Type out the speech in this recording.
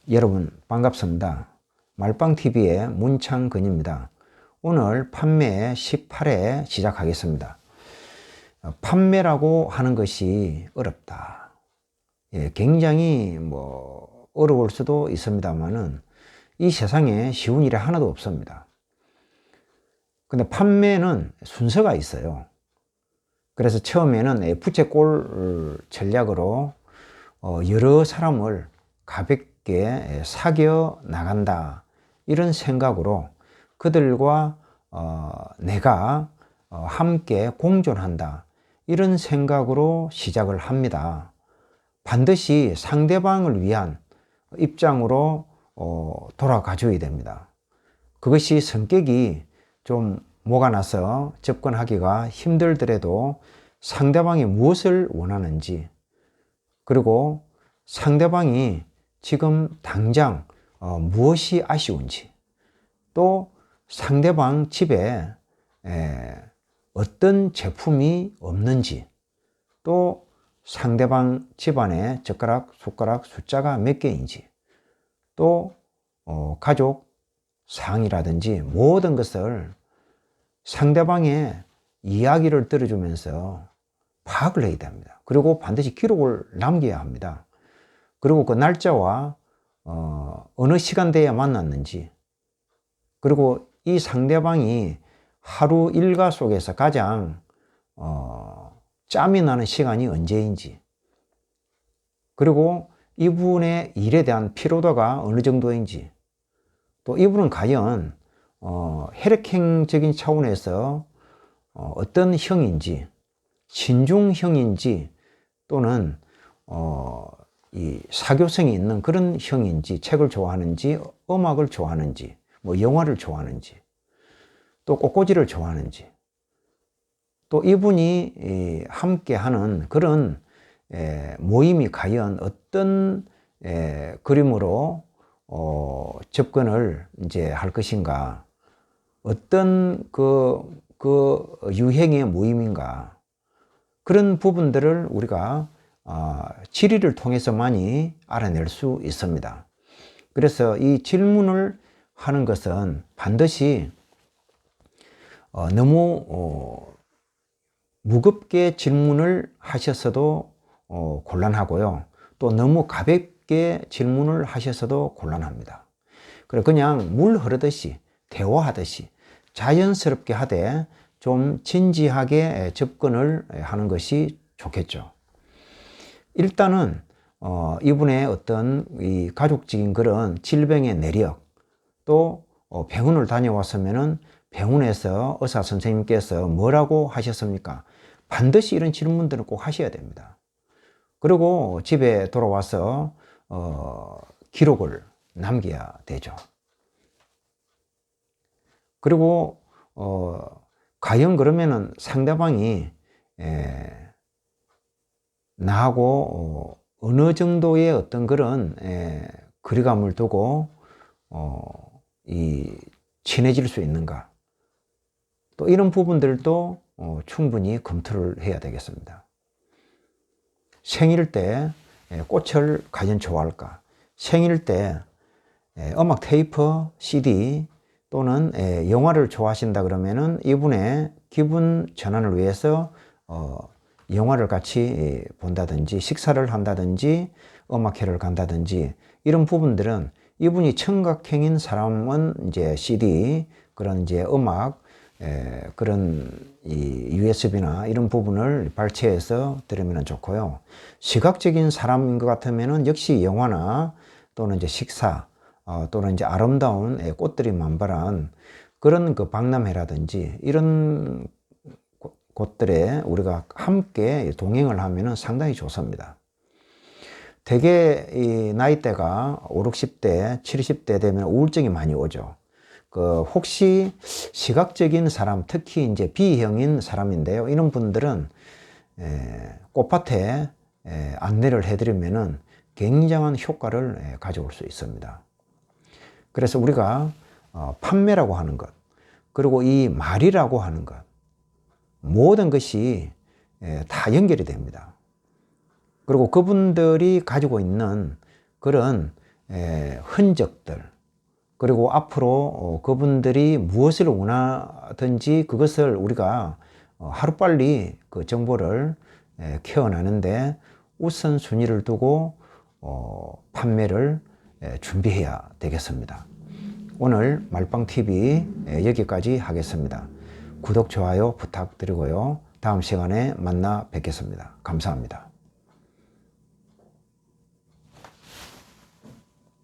여러분 반갑습니다. 말빵TV의 문창근입니다. 오늘 판매 18회 시작하겠습니다. 판매라고 하는 것이 어렵다. 굉장히 어려울 수도 있습니다만은 이 세상에 쉬운 일이 하나도 없습니다. 근데 판매는 순서가 있어요. 그래서 처음에는 부채꼴 전략으로 여러 사람을 가볍게 사겨 나간다, 이런 생각으로 그들과 내가 함께 공존한다, 이런 생각으로 시작을 합니다. 반드시 상대방을 위한 입장으로 돌아가 줘야 됩니다. 그것이 성격이 좀 모가 나서 접근하기가 힘들더라도 상대방이 무엇을 원하는지, 그리고 상대방이 지금 당장 무엇이 아쉬운지, 또 상대방 집에 어떤 제품이 없는지, 또 상대방 집안에 젓가락, 숟가락 숫자가 몇 개인지, 또 가족 사항이라든지 모든 것을 상대방의 이야기를 들어주면서 파악을 해야 됩니다. 그리고 반드시 기록을 남겨야 합니다. 그리고 그 날짜와 어느 시간대에 만났는지, 그리고 이 상대방이 하루 일과 속에서 가장 짬이 나는 시간이 언제인지, 그리고 이분의 일에 대한 피로도가 어느 정도인지, 또 이분은 과연 혈액형적인 차원에서 어떤 형인지, 신중형인지, 또는 이 사교성이 있는 그런 형인지, 책을 좋아하는지, 음악을 좋아하는지, 영화를 좋아하는지, 또 꽃꽂이를 좋아하는지, 또 이분이 함께 하는 그런 모임이 과연 어떤 그림으로 접근을 이제 할 것인가, 어떤 그 유행의 모임인가, 그런 부분들을 우리가 질의를 통해서 많이 알아낼 수 있습니다. 그래서 이 질문을 하는 것은 반드시 너무 무겁게 질문을 하셨어도 곤란하고요. 또 너무 가볍게 질문을 하셔서도 곤란합니다. 그냥 물 흐르듯이, 대화하듯이 자연스럽게 하되 좀 진지하게 접근을 하는 것이 좋겠죠. 일단은 이분의 어떤 이 가족적인 그런 질병의 내력, 또 병원을 다녀왔으면은 병원에서 의사 선생님께서 뭐라고 하셨습니까? 반드시 이런 질문들을 꼭 하셔야 됩니다. 그리고 집에 돌아와서 기록을 남겨야 되죠. 그리고 과연 그러면은 상대방이 나하고 어느 정도의 어떤 그런 거리감을 두고 친해질 수 있는가, 또 이런 부분들도 충분히 검토를 해야 되겠습니다. 생일 때 꽃을 과연 좋아할까? 생일 때 음악 테이프, CD 또는 영화를 좋아하신다 그러면은 이분의 기분 전환을 위해서 영화를 같이 본다든지, 식사를 한다든지, 음악회를 간다든지, 이런 부분들은 이분이 청각형인 사람은 이제 CD, 그런 이제 음악, 그런 USB나 이런 부분을 발췌해서 들으면 좋고요. 시각적인 사람인 것 같으면은 역시 영화나 또는 이제 식사, 또는 이제 아름다운 꽃들이 만발한 그런 그 박람회라든지 이런 곳들에 우리가 함께 동행을 하면은 상당히 좋습니다. 대개 이 나이대가 5, 60대, 70대 되면 우울증이 많이 오죠. 혹시 시각적인 사람, 특히 이제 B형인 사람인데요. 이런 분들은 꽃밭에 안내를 해드리면은 굉장한 효과를 가져올 수 있습니다. 그래서 우리가 판매라고 하는 것, 그리고 이 말이라고 하는 것, 모든 것이 다 연결이 됩니다. 그리고 그분들이 가지고 있는 그런 흔적들, 그리고 앞으로 그분들이 무엇을 원하든지 그것을 우리가 하루빨리 그 정보를 캐어나는데 우선순위를 두고 판매를 준비해야 되겠습니다. 오늘 말빵TV 여기까지 하겠습니다. 구독, 좋아요 부탁드리고요. 다음 시간에 만나 뵙겠습니다. 감사합니다.